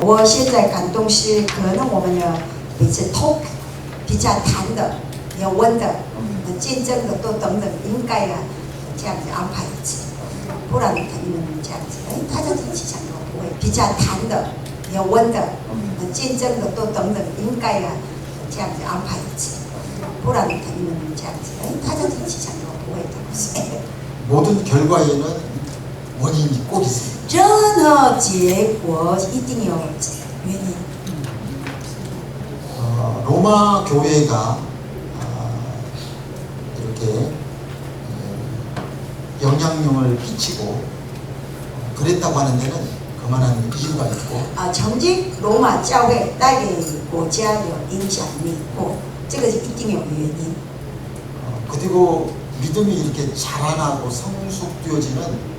我现在感动是可能我们的彼此 talk 比较谈的、有温的、见证的都等等，应该这样子安排一次，不然你们这样子，大家一起讲都不会比较谈的、有温的、见证的都等等，应该这样子安排一次，不然你们这样子，大家一起讲都不会的。 모든 결과에는 원인이 꼭 있습니다. 任何结果一定有原因。 로마 교회가 이렇게 영향력을 끼치고 그랬다고 하는 데는 그만한 이유가 있고 曾经罗马教会带给国家有影响力过，这个一定有原因。 그리고 믿음이 이렇게 자라나고 성숙되어지는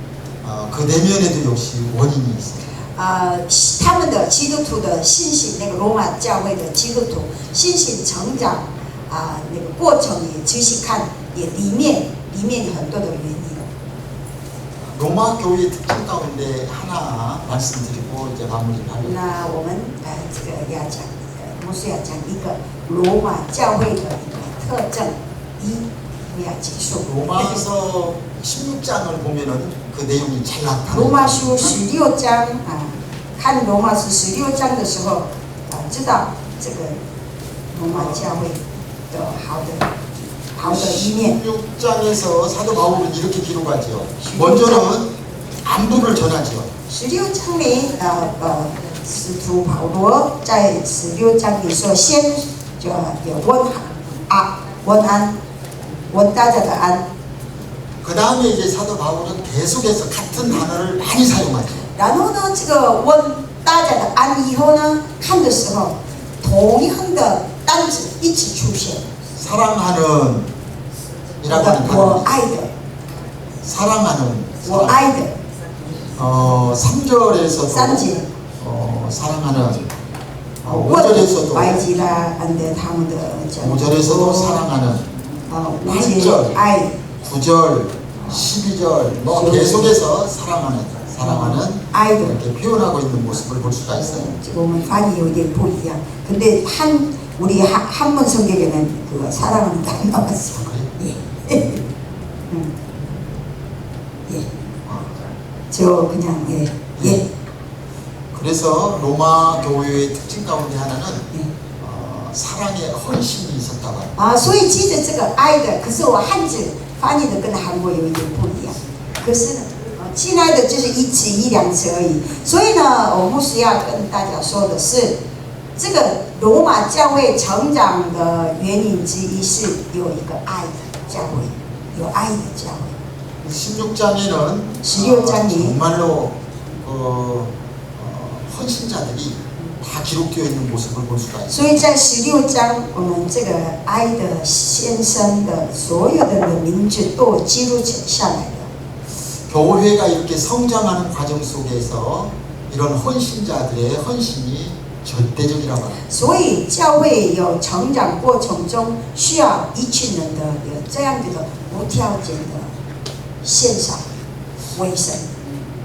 그 내면에도 역시 원인이 있어요. 他们的基督徒的信心，那个罗马教会的基督徒信心成长那个过程也仔细看，也里面有很多的原因。 로마 교회의 특징 가운데 하나 말씀드리고 이제 마무리를 하려고. 那我们这个要讲，牧师要讲一个罗马教会的一个特征，要结束。 로마서 16장을 보면은 그 내용이 잘 나타나요. 罗马书16章看罗马书16章的时候知道这个罗马教会的好的一面。 16장에서 사도 바울은 이렇게 기록하죠. 먼저는 안부를 전하죠. 16章里使徒保罗在16章里说，先就有问安，问大家的安。 그 다음에 이제 사도 바울은 계속해서 같은 단어를 많이 사용하죠. 然后呢，这个问大家的安以后呢，看的时候，同样的单词一起出现。 사랑하는 이라고 하는 我 단어. 爱的， 사랑하는. 我爱的。 3절에서도 3节 사랑하는. 问 5절에서도 怀吉拉安德他们的讲。 5절에서도 사랑하는. 5节爱。 9절, 12절 뭐 계속해서 사랑하는 이렇게 표현하고 있는 모습을 볼 수가 있어요. 我们翻译有点不一样，근데 우리 한문 성경에는 그 사랑하는 게 안 나왔어. 예. 예. 저 그냥 예. 그래서 로마 교회의 특징 가운데 하나는 사랑의 헌신이 있었다고 합니다. 所以记着这个爱的，可是我汉字翻译的跟韩国有一点不一样。可是呢，亲爱的就是一词一两词而已。所以呢，我牧师要跟大家说的是，这个罗马教会成长的原因之一是有一个爱的教会，有爱的教会。 16장에는 16장이 정말로 헌신자들이 다 기록되어 있는 모습을 볼 수가 있어요. 所以在16章，我们这个爱的先生的所有的人的名字都记录下来的。 교회가 이렇게 성장하는 과정 속에서 이런 헌신자들의 헌신이 절대적이라고 합니다. 所以教会有成长过程中需要一群人的有这样子的无条件的献上为神。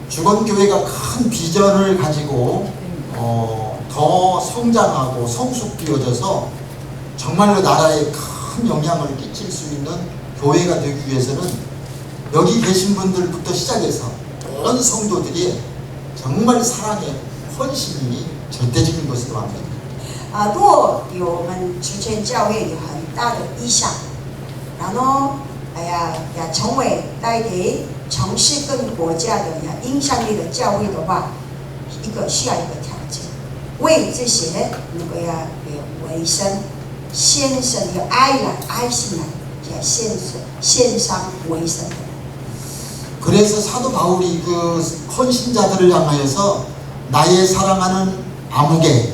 주건교회가 큰 비전을 가지고 더 성장하고 성숙되어져서 정말로 나라에 큰 영향을 끼칠 수 있는 교회가 되기 위해서는 여기 계신 분들부터 시작해서 온 성도들이 정말 사랑의 헌신이 절대적인 것으로 합니다. 若有我们主权教会有很大的意向，然后要成为带给城市跟国家的影响力的教会的话，需要一个条件，为这些如果要有为神献身有爱心来，要献上为神的。 그래서 사도 바울이 그 헌신자들을 향하여서 나의 사랑하는 아무개,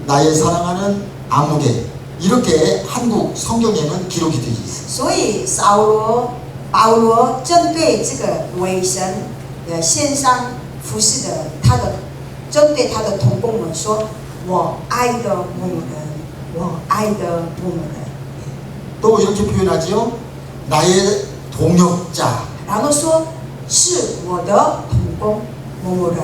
나의 사랑하는 아무개 이렇게 한국 성경에는 기록이 되어 있어요. 所以保罗针对这个为神献上服侍的针对他的同工们说：“我爱的某某人，我爱的某某人。” 또 이렇게 표현하지요. 나의 동역자. 然后说是我的同工某某人。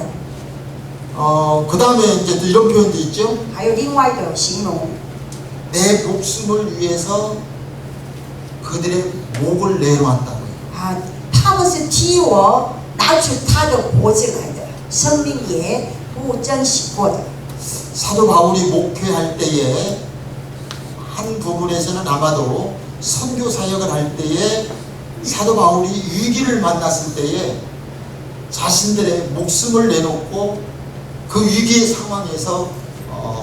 그 다음에 이제 또 이런 표현도 있죠. 还有另外的形容， 내 목숨을 위해서 그들의 목을 내놓았다고요. 啊，他们是替我拿出他的脖子来的，生命也不珍惜过的。 사도 바울이 목회할 때에 한 부분에서는 아마도 선교 사역을 할 때에 사도 바울이 위기를 만났을 때에 자신들의 목숨을 내놓고 그 위기의 상황에서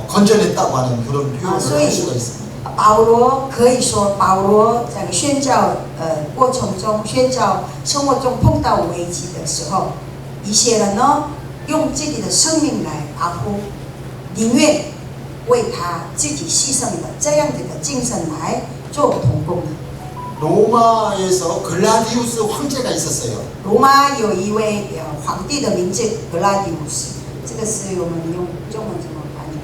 건져냈다고 하는 그런 표현을 할 수가 있습니다. 保罗可以说，保罗在宣教过程中，宣教生活中碰到危机的时候，一些人呢用自己的生命来保护，宁愿为他自己牺牲的这样子的精神来做同工的。 로마에서 글라디우스 황제가 있었어요. 罗马有一位皇帝的名字格拉迪乌斯，这个是我们用中文怎么翻译？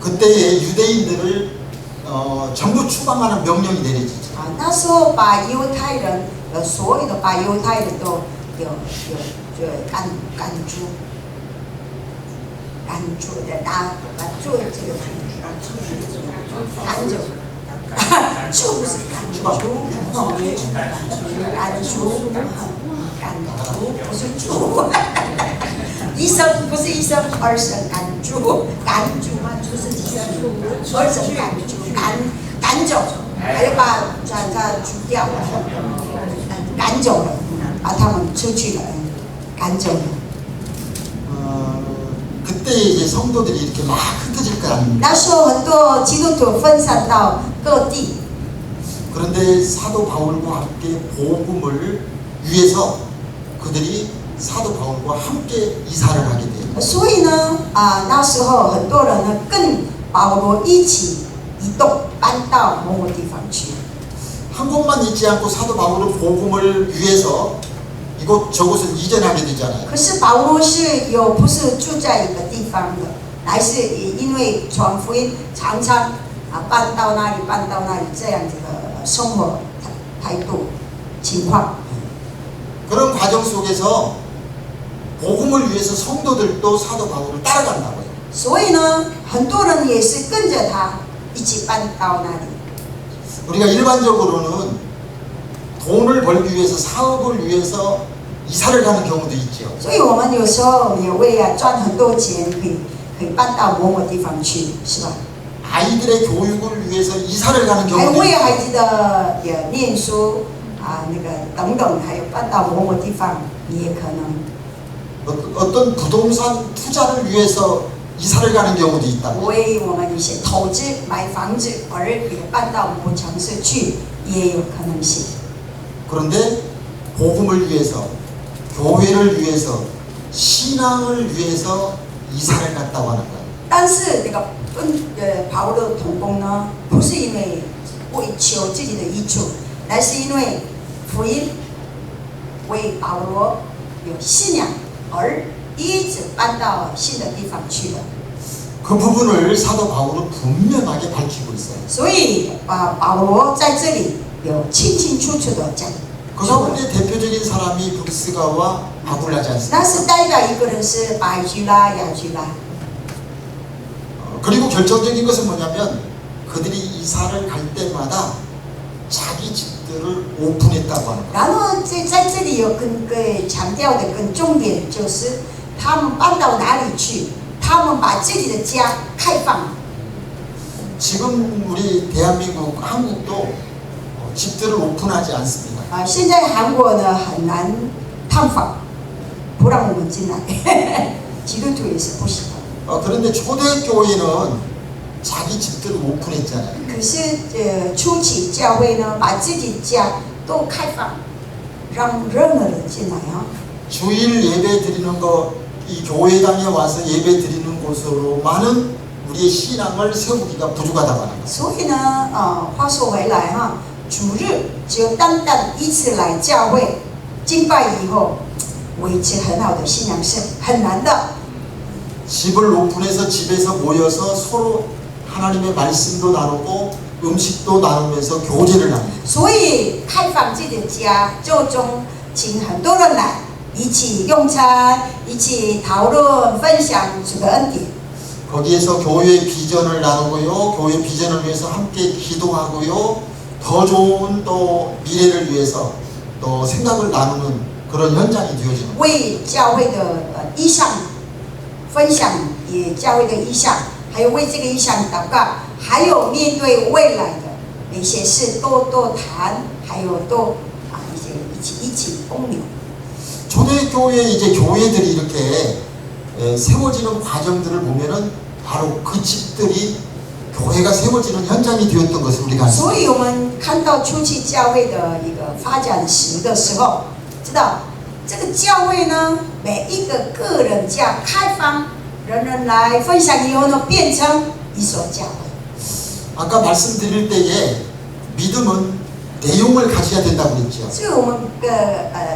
그때의 유대인들을 전부 추방하는 명령이 내려지죠. 啊，那时候把犹太人所有的把犹太人都有赶逐的赶逐这个赶走。 就不是赶逐，不是猪，医生不是医生，而是赶逐嘛，猪是医生，而是赶走，还要把它除掉，赶走了，把他们出去了，赶走了。 그때 이제 성도들이 이렇게 막 흩어질 거 아닙니까? 那时候很多基督徒分散到各地。 그런데 사도 바울과 함께 복음을 위해서 그들이 사도 바울과 함께 이사를 하게 돼요. 所以呢，那时候很多人呢跟保罗一起移动，搬到某个地方去。 한 곳만 있지 않고 사도 바울은 복음을 위해서 이곳 저곳을 이전하게 되잖아요. 可是保罗是不是住在一个地方的，乃是因为传福音常常搬到那里这样子的生活态度情况。 그런 과정 속에서 복음을 위해서 성도들도 사도 바울을 따라간다고요. 所以呢，很多人也是跟着他一起搬到那里。 우리가 일반적으로는 돈을 벌기 위해서 사업을 위해서 이사를 가는 경우도 있죠. 所以我们有时候也为赚很多钱，可以搬到某个地方去，是吧？ 아이들의 교육을 위해서 이사를 가는 还 경우도 为 있고 孩子的念书那个等等，还有搬到某个地方，你也可能 어떤 부동산 투자를 위해서 이사를 가는 경우도 있다고. 为我们一些投资买房子而也搬到某城市去，也有可能性。 그런데 복음을 위해서, 교회를 위해서, 신앙을 위해서 이사를 갔다고 하는 거예요. 但是这个保罗同工呢，不是因为为求自己的益处，乃是因为福音为保罗有信仰而一直搬到新的地方去了。 그 부분을 사도 바울은 분명하게 밝히고 있어요. 所以保罗在这里有清清楚楚的讲。 그 가운데 대표적인 사람이 브리스가와 아굴라지 않습니까? 那是代表一个人是百居拉、雅居拉。 그리고 결정적인 것은 뭐냐면 그들이 이사를 갈 때마다 자기 집들을 오픈했다고 하는 거예요. 然后在这里有强调的重点就是，他们搬到哪里去，他们把自己的家开放。 지금 우리 대한민국, 한국도 집들을 오픈하지 않습니다. 现在韩国呢很难探访，不让我们进来，基督徒也是不喜欢。 그런데 초대교회는 자기 집들을 오픈했잖아요. 可是初期教会呢，把自己家都开放，让任何人进来啊。 주일 예배 드리는 거, 이 교회당에 와서 예배 드리는 곳으로만은 우리의 신앙을 세우기가 부족하다고 하는 거예요. 所以呢，话说回来哈，主日只有单单一次来教会敬拜以后，维持很好的信仰是很难的。 집을 오픈해서 집에서 모여서 서로 하나님의 말씀도 나누고 음식도 나누면서 교제를 합니다. 所以开放自己的家，就中请很多人来一起用餐，一起讨论分享主的恩典。 거기에서 교회의 비전을 나누고요, 교회 비전을 위해서 함께 기도하고요, 더 좋은 또 미래를 위해서 또 생각을 나누는 그런 현장이 되어지는 거예요. 为教会的意向分享，也教会的意向，还有为这个意向祷告，还有面对未来的一些事多谈，还有一些一起公牛。 초대교회 이제 교회들이 이렇게 세워지는 과정들을 보면은 바로 그 집들이 교회가 세워지는 현장이 되었던 것을 우리가 알 수 所 있습니다. 以我们看到初期教会的一个发展史的时候，知道这个教会呢，每一个个人家开放，人人来分享以后呢，变成一所教会。 아까 말씀드릴 때에 믿음은 내용을 가져야 된다고 그랬죠. 所以我们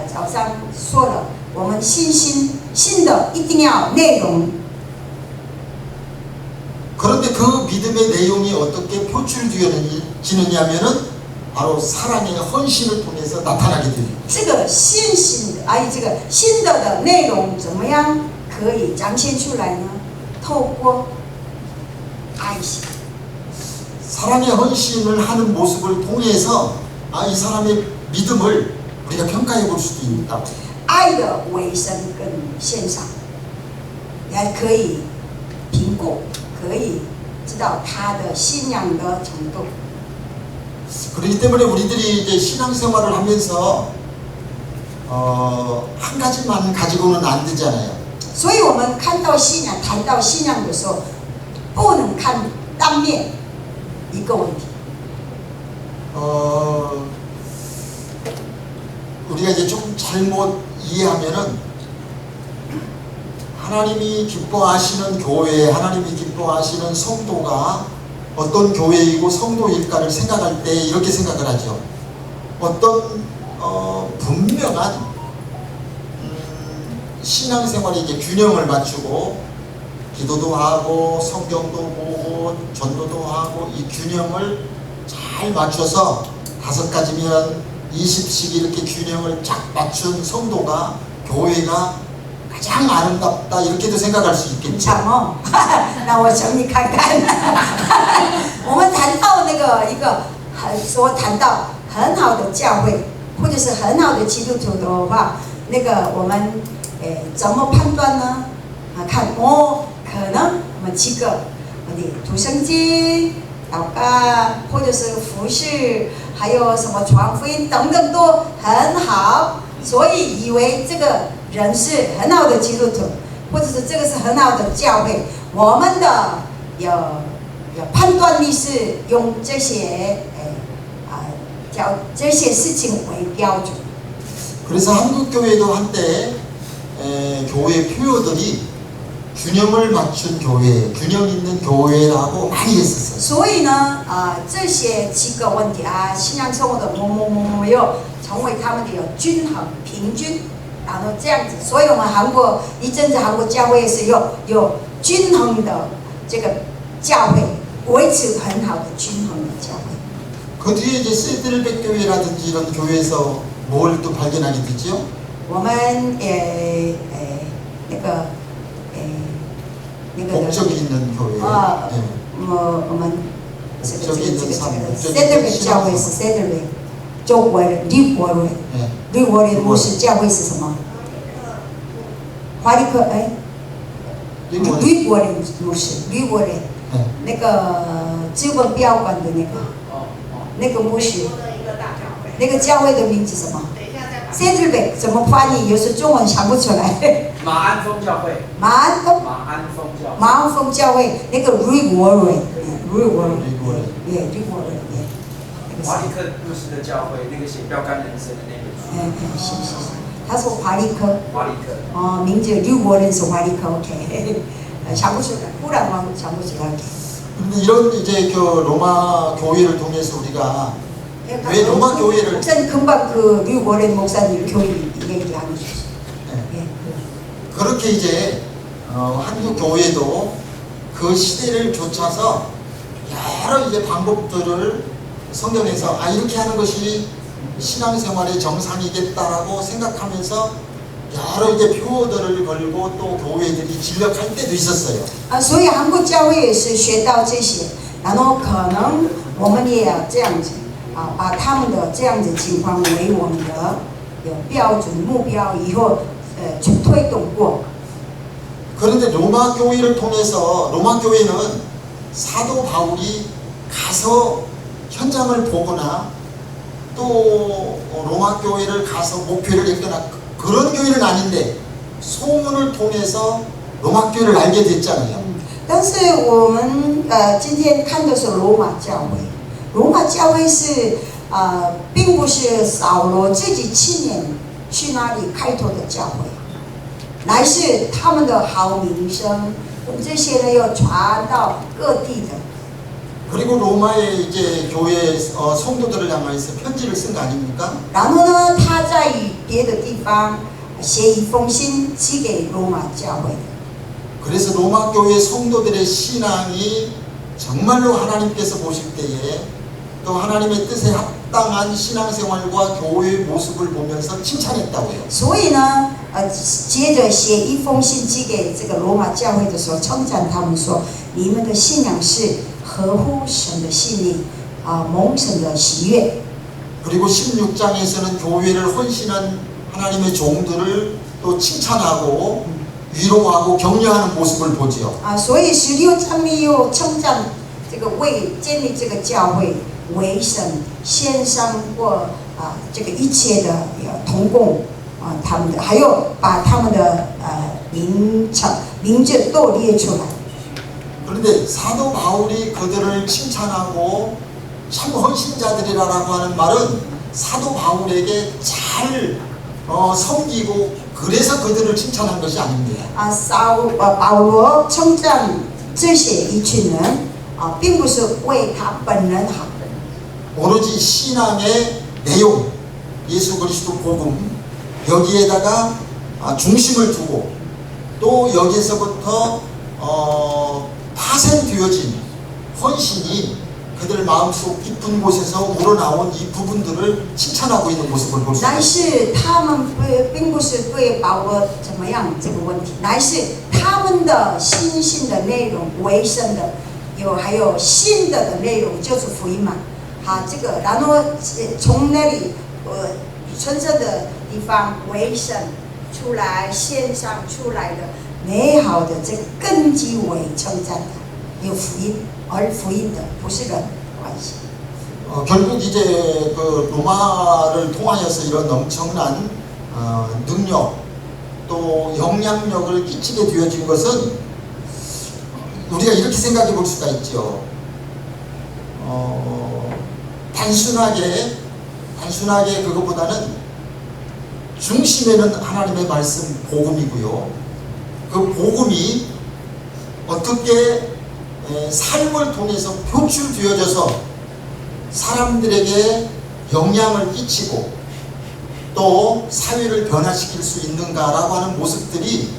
早上说了，我们信的一定要内容。 그런데 그 믿음의 내용이 어떻게 표출되어지느냐면은 바로 사랑의 헌신을 통해서 나타나게 됩니다. 这个这个信的内容怎么样可以彰显出来呢？透过爱心。 사랑의 헌신을 하는 모습을 통해서 이 사람의 믿음을 우리가 평가해 볼 수도 있다. 爱的委身跟献上，也可以评估，可以知道他的信仰的程度。 그렇기 때문에 우리들이 이제 신앙생활을 하면서 한 가지만 가지고는 안 되잖아요. 所以我们看到信仰，谈到信仰的时候，不能看单面一个问题。 우리가 이제 좀 잘못 이해하면은 하나님이 기뻐하시는 교회, 하나님이 기뻐하시는 성도가 어떤 교회이고 성도일까를 생각할 때 이렇게 생각을 하죠. 어떤 분명한 신앙생활에 이제 균형을 맞추고 기도도 하고 성경도 보고 전도도 하고 이 균형을 잘 맞춰서 5가지면 20씩 이렇게 균형을 쫙 맞춘 성도가 교회가 가장 아름답다 이렇게도 생각할 수 있겠죠. 长哦，那我请你看看。我们谈到那个一个谈到很好的教会，或者是很好的基督徒的话，那个我们怎么判断呢？看可能我们几个我的读圣经、祷告，或者是服侍，还有什么传福音等等都很好，所以以为这个人是很好的基督徒，或者是这个是很好的教会。我们的有判断力是用这些这些事情为标准。 그래서 한국 교회도 한때 교회 표어들이 균형을 맞춘 교회, 균형 있는 교회라고 많이 했었어요. 所以呢，这些几个问题信仰生活的某有成为他们的有均衡、平均，然后这样子。所以我们韩国一阵子韩国教会是有均衡的这个教会，维持很好的均衡的教会。 그 뒤에 이제 세들백 교회라든지 이런 교회에서 뭘 또 발견하게 되죠? 我们那个 목적이 있는 교회. 네. 我们这个 목적이 세들백教会是 세들백，中国人绿国人， 네. 绿国人牧师教会是什么？华利克绿国人牧师，绿国人 네. 那个资本标馆的那个牧师，那个教会的名字什么？ 세들백怎么翻译？有时中文想不出来。马鞍峰教会，马鞍峰教会那个绿国人，绿国人，对，绿国人，对。华利克牧师的教会，那个写标杆人生的那个。是。他说华利科。华利克。名字绿国人是华利科 ，OK。想不出来，忽然想不起来。 근데 이런 이제 그 로마 교회를 통해서 우리가 왜 로마 교회를 목사님 금방 그 류고렌 목사님 교회 얘기하는 거죠. 네. 그렇게 이제 한국 교회도 그 시대를 좇아서 여러 이제 방법들을 성경에서 이렇게 하는 것이 신앙생활의 정상이겠다라고 생각하면서 여러 이제 표어들을 걸고 또 교회들이 진력할 때도 있었어요. 所以韩国教会也是学到这些，然后可能我们也要这样子把他们的这样子情况为我们的有标准目标，以后去推动过。 그런데 로마 교회를 통해서 로마 교회는 사도 바울이 가서 현장을 보거나 또 로마 교회를 가서 목회를 했거나 그런 교회는 아닌데 소문을 통해서 로마 교회를 알게 됐잖아요. 但是我们今天看的是罗马教会，罗马教会是并不是扫罗自己亲眼去那里开拓的教会，乃是他们的好名声，这些呢要传到各地的。 그리고 로마의 이제 교회 성도들을 향해서 편지를 쓴 거 아닙니까? 然后呢，他在别的地方写一封信寄给罗马教会的。 그래서 로마 교회 성도들의 신앙이 정말로 하나님께서 보실 때에 또 하나님의 뜻에 합당한 신앙생활과 교회의 모습을 보면서 칭찬했다고요. 所以呢，接着写一封信寄给这个罗马教会的时候，称赞他们说：你们的信仰是合乎神的信意，蒙神的喜悦。 그리고 16장에서는 교회를 헌신한 하나님의 종들을 또 칭찬하고 위로하고 격려하는 모습을 보지요. 所以16章里又称赞这个为建立这个教会为神献上过这个一切的同工他们的，还有把他们的名字都列出来。 그런데 사도 바울이 그들을 칭찬하고 참 헌신자들이라고 하는 말은 사도 바울에게 잘 섬기고 그래서 그들을 칭찬한 것이 아닙니다. 保罗称赞这些一群人并不是为他本人好， 오로지 신앙의 내용, 예수 그리스도 복음 여기에다가 중심을 두고 또 여기에서부터 파생되어진 헌신이 그들 마음속 깊은 곳에서 우러나온 이 부분들을 칭찬하고 있는 모습을 볼 수 乃 있습니다. 是他们并不是对保罗怎么样这个问题，乃是他们的信心的内容为神的，还有信的内容就是福音嘛。这个然后从那里纯正的地方为神出来献上出来的美好的这个根基为称赞的，有福音，而福音的不是人的关系。 결국 이제 그 로마를 통하여서 이런 엄청난 능력 또 영향력을 끼치게 되어진 것은 우리가 이렇게 생각해 볼 수가 있죠. 단순하게 그것보다는 중심에는 하나님의 말씀 복음이고요. 그 복음이 어떻게 삶을 통해서 표출되어져서 사람들에게 영향을 끼치고 또 사회를 변화시킬 수 있는가라고 하는 모습들이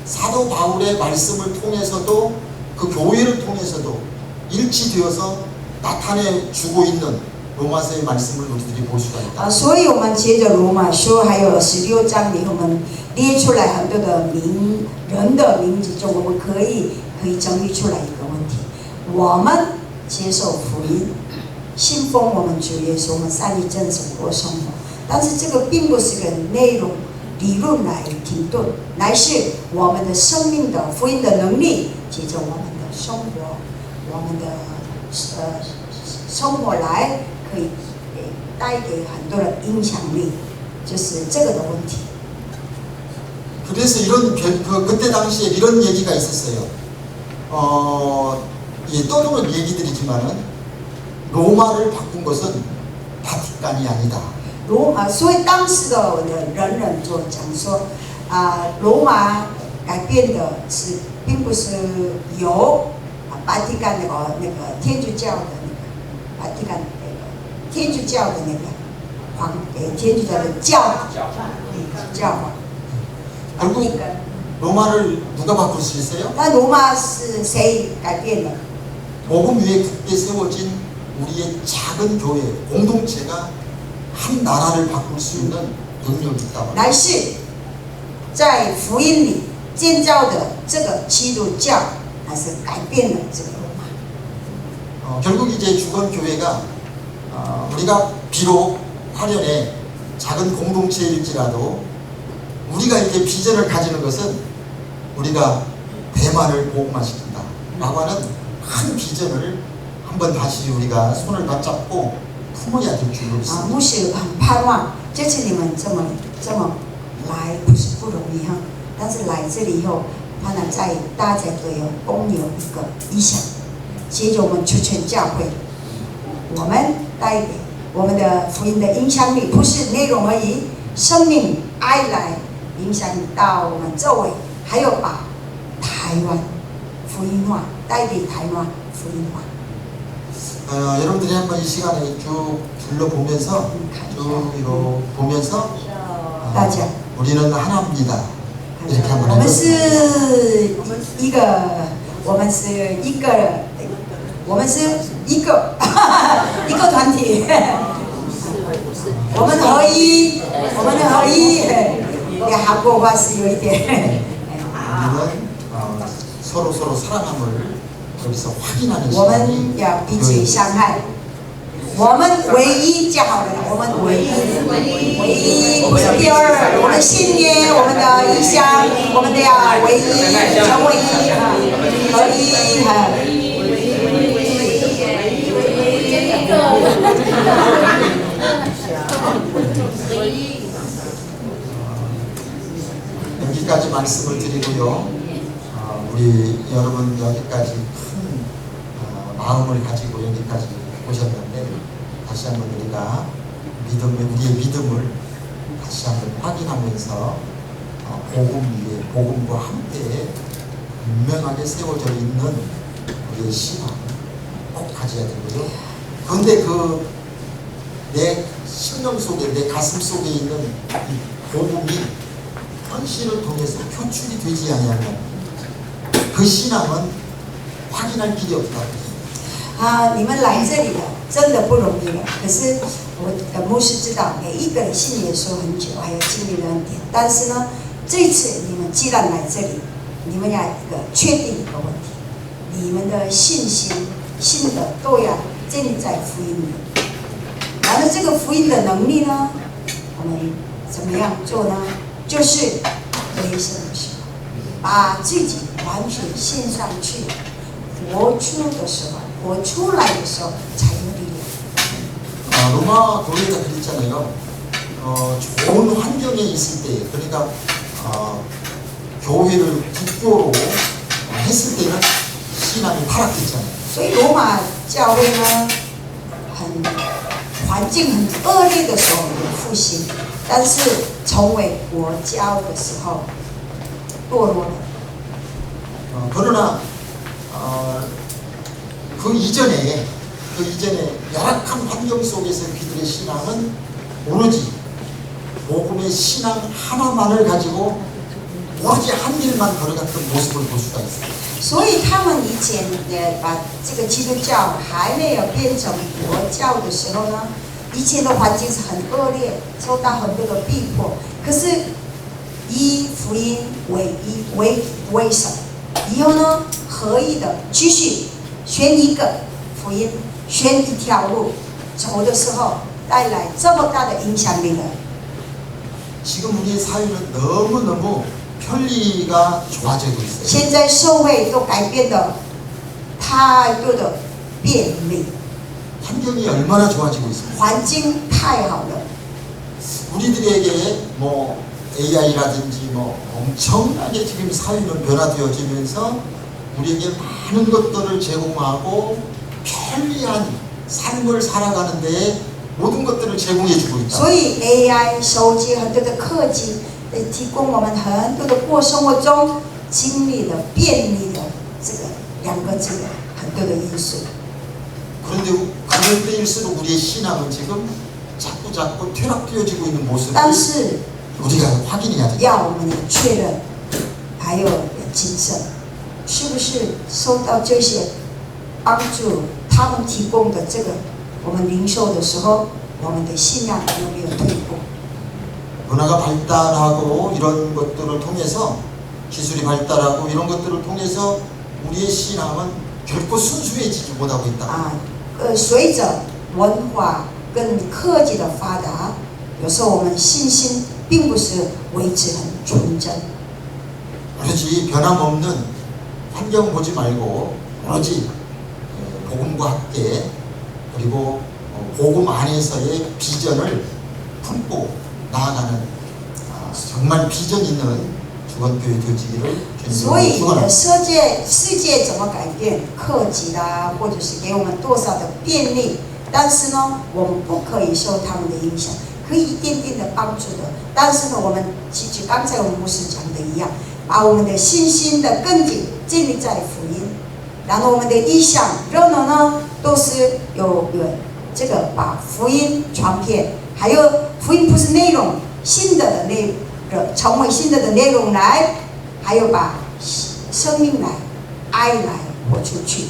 사도 바울의 말씀을 통해서도 그 교회를 통해서도 일치되어서 나타내 주고 있는 로마서의 말씀을 우리들이 볼 수가 있다. 所以我们接着罗马书还有16章里，我们列出来很多的人的名字中，我们可以整理出来一个问题：我们接受福音。 信奉我们主耶稣，我们善于真诚过生活，但是这个并不是个内容理论来停顿，乃是我们的生命的福音的能力，借着我们的生活，我们的生活来可以带给很多的影响力，就是这个的问题。 그래서 그때 당시에 이런 얘기가 있었어요. 떠도는 얘기들이지만은. 로마를 바꾼 것은 바티칸이 아니다. 所以当时的人就讲说，罗马改变的是，并不是由巴蒂干那个天主教的巴蒂干天主教的天主教的教皇。 결국 로마를 누가 바꿀 수 있어요? 那罗马是谁改变的？ 복음 위에 굳게 세워진 우리의 작은 교회 공동체가 한 나라를 바꿀 수 있는 능력이 있다고. 乃是在福音里建造的这个基督教，还是改变了这个罗马。 결국 이제 주건교회가 우리가 비록 화련의 작은 공동체일지라도 우리가 이렇게 비전을 가지는 것은 우리가 대만을 복음화시킨다 라고 하는 큰 비전을 한번 다시 우리가 손을 맞잡고 품어야 될 줄 믿습니다. 牧师很盼望这次你们这么来不是不容易哈，但是来这里以后，他呢在大家都有共有一个理想，接着我们出全教会，我们带给我们的福音的影响力不是内容而已，生命爱来影响到我们周围，还有把台湾福音化，带给台湾福音化。 여러분들이 한번 이 시간에 쭉 둘러보면서 쭉 이거 보면서 우리는 하나입니다. 이렇게 한번 我们 해보세요. 是一个，我们是一个，我们是一个一个团体，我们合一，我们的合一，韩国话是有一点。 우리는 서로 사랑함을 여기서 확인하는 我 시간이 们要彼此相爱，我们唯一就好了，我们唯一不是第二，我们信念，我们的意向，我们都要唯一成为一合一哈。 여기까지 말씀을 드리고요. 우리 여러분 여기까지 큰 마음을 가지고 여기까지 오셨는데 다시 한번 우리가 우리의 믿음을 다시 한번 확인하면서 복음 위에 복음과 함께 분명하게 세워져 있는 우리의 신앙 꼭 가져야 되고요. 그런데 내 심령 속에 내 가슴 속에 있는 이 복음이 헌신을 통해서 표출이 되지 않으면 그 신앙은 확인할 길이 없다. 你们来这里了，真的不容易了。可是我的牧师知道，每一个人信耶稣很久，还有经历了恩典。但是呢，这一次你们既然来这里，你们要一个确定一个问题：你们的信心、信德都要建立在福音里。然后这个福音的能力呢，我们怎么样做呢？就是为什么时候，把自己完全献上去，活出的时候。 活出来的时候才有力量。 로마 교회가 그랬잖아요. 좋은 환경에 있을 때, 그러니까 교회를 국교로 했을 때는 신앙이 타락했잖아요. 所以罗马教会呢，环境很恶劣的时候有复兴，但是成为国教的时候堕落了。 그러나 그 이전에 열악한 환경 속에서 그들의 신앙은 오로지 복음의 신앙 하나만을 가지고 오로지 한 길만 걸어갔던 모습을 볼 수가 있어요. 所以他们以前把这个基督教还没有变成国教的时候呢，以前的环境是很恶劣，受到很多的逼迫。可是以福音为首，以后呢合一的继续。 选一个福音，选一条路走的时候，带来这么大的影响力的。 지금 우리의 사회는 너무너무 편리가 좋아지고 있어요. 现在社会都改变的太多的便利， 환경이 얼마나 좋아지고 있습니까? 环境太好了。 우리들에게 뭐 AI라든지 뭐 엄청나게 지금 사회는 변화되어지면서 우리에게 많은 것들을 제공하고 편리한 삶을 살아가는 데 모든 것들을 제공해주고 있다. 所以 AI 手机很多的科技提供我们很多的过生活中经历的便利的这个两个字很多的因素。 그런데 그럴 때일수록 우리의 신앙은 지금 자꾸 퇴락되어지고 있는 모습을 但是 우리가 확인해야 돼. 要我们确认，还有谨慎。 是不是受到这些帮助？他们提供的这个，我们领受的时候，我们的信仰有没有退步？ 문화가 발달하고 이런 것들을 통해서 기술이 발달하고 이런 것들을 통해서 우리의 신앙은 결코 순수해지지 못하고 있다. 啊，随着文化跟科技的发达，有时候我们信心并不是维持很纯真。 오로지 변함없는 환경 보지 말고 오로지 복음과 함께 그리고 복음 안에서의 비전을 품고 나아가는 정말 비전 있는 주건교회 되지기를 所以 축원합니다. 世界怎么改变，科技啦，或者是给我们多少的便利，但是呢，我们不可以受他们的影响，可以一点点的帮助的。但是呢，我们其实刚才我们牧师讲的一样，把我们的信心的根基建立在福音，然后我们的意向、热闹呢，都是有这个把福音传遍，还有福音不是内容，新的内容，成为新的内容来。 还有把生命来、爱来活出去。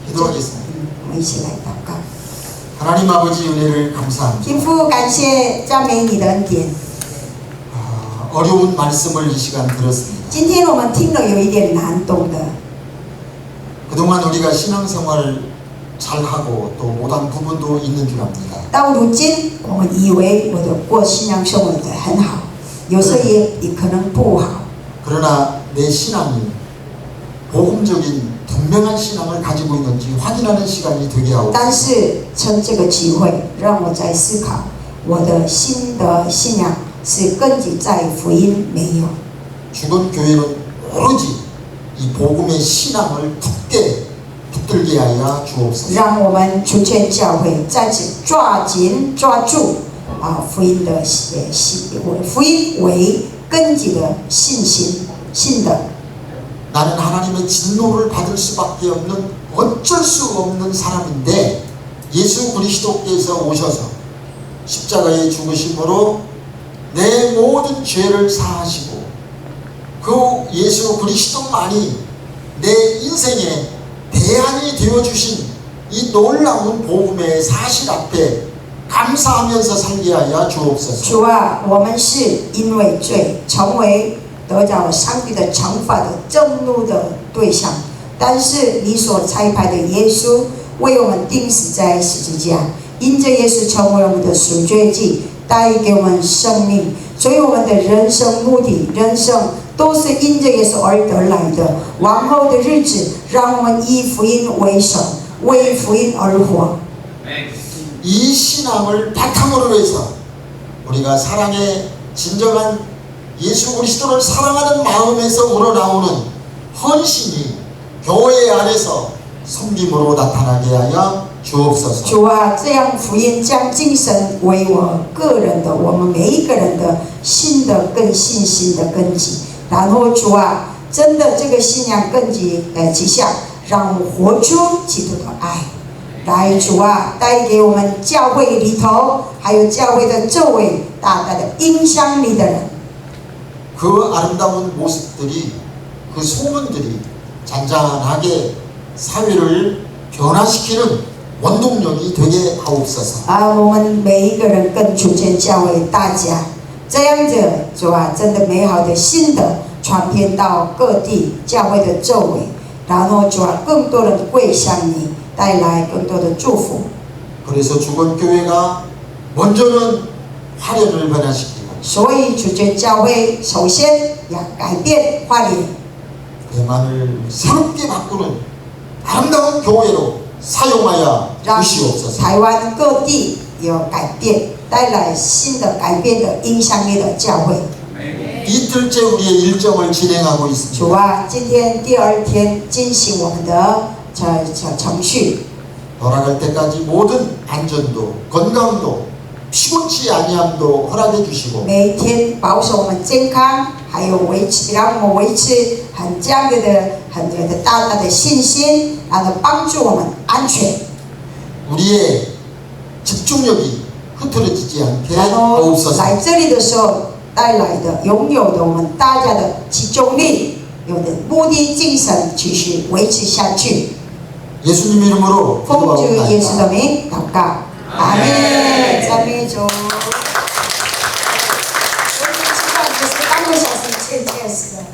기도하겠습니다. 我们一起来祷告。 하나님 아버지 은혜를 감사합니다. 天父，感谢赞美你的恩典。 어려운 말씀을 이 시간 들었습니다. 今天我们听了有一点难懂的， 그동안 우리가 신앙생활을 잘하고 또 못한 부분도 있는 줄 압니다. 到如今我们以为我的过信仰生活的很好，有时候也可能不好。 그러나 내 신앙이 복음적인 분명한 신앙을 가지고 있는지 확인하는 시간이 되게 하옵소서. 但是趁这个机会，让我在思考我的新的信仰是根基在福音没有。 주건교회는 오로지 이 복음의 신앙을 굳게 붙들게 하여 주옵소서. 让我们主权教会再次抓紧抓住福音的福音为根基的信的。 나는 하나님의 진노를 받을 수밖에 없는 어쩔 수 없는 사람인데 예수 그리스도께서 오셔서 십자가의 죽으심으로 내 모든 죄를 사하시고 그 예수 그리스도만이 내 인생의 대안이 되어주신 이 놀라운 복음의 사실 앞에 감사하면서 살게 하여 주옵소서. 主啊，我们是因为罪成为得到上帝的惩罚的震怒的对象，但是你所差派的耶稣为我们钉死在十字架，因着耶稣成为我们的赎罪祭，带给我们生命，所以我们的人生目的、人生都是因着耶稣而得来的。往后的日子，让我们以福音为首，为福音而活。 이 신앙을 바탕으로 해서 우리가 사랑의 진정한 예수 그리스도를 사랑하는 마음에서 우러나오는 헌신이 교회 안에서 섬김으로 나타나게 하여 주옵소서. 主啊，这样福音将精神为我个人的，我们每一个人的新的更信心的根基。然后主啊，真的这个信仰根基之下，让我们活出基督的爱。来，主啊，带给我们教会里头，还有教会的周围，大大的影响力的人。 그 아름다운 모습들이 그 소문들이 잔잔하게 사회를 변화시키는 원동력이 되게 하옵소서. 我们每一个人跟主权教会大家，这样子，主啊，真的美好的心的传遍到各地教会的周围，然后主啊，更多人归向你，带来更多的祝福。 그래서 주건교회가 먼저는 화려를 변화시키고 所以主权教会首先要改变花莲， 대만을 새롭게 바꾸는 아름다운 교회로 사용하여 让 주시옵소서. 台湾各地有改变，带来新的改变的影响力的教会。 이틀째 우리의 일정을 진행하고 있습니다. 主啊，今天第二天进行我们的程序。 돌아갈 때까지 모든 안전도 건강도 피곤치 아니함도 허락해 주시고 每一天保守我们健康，还有让我们维持很这样的大大的信心，然后帮助我们安全。 우리의 집중력이 흐트러지지 않게 然后 하옵소서. 来这里的时候带来的拥有的我们大家的集中力，有的目的精神继续维持下去。 예수님 이름으로 奉主耶稣 기도하옵나이다. 的名祷告，阿门，赞美主。 있어요.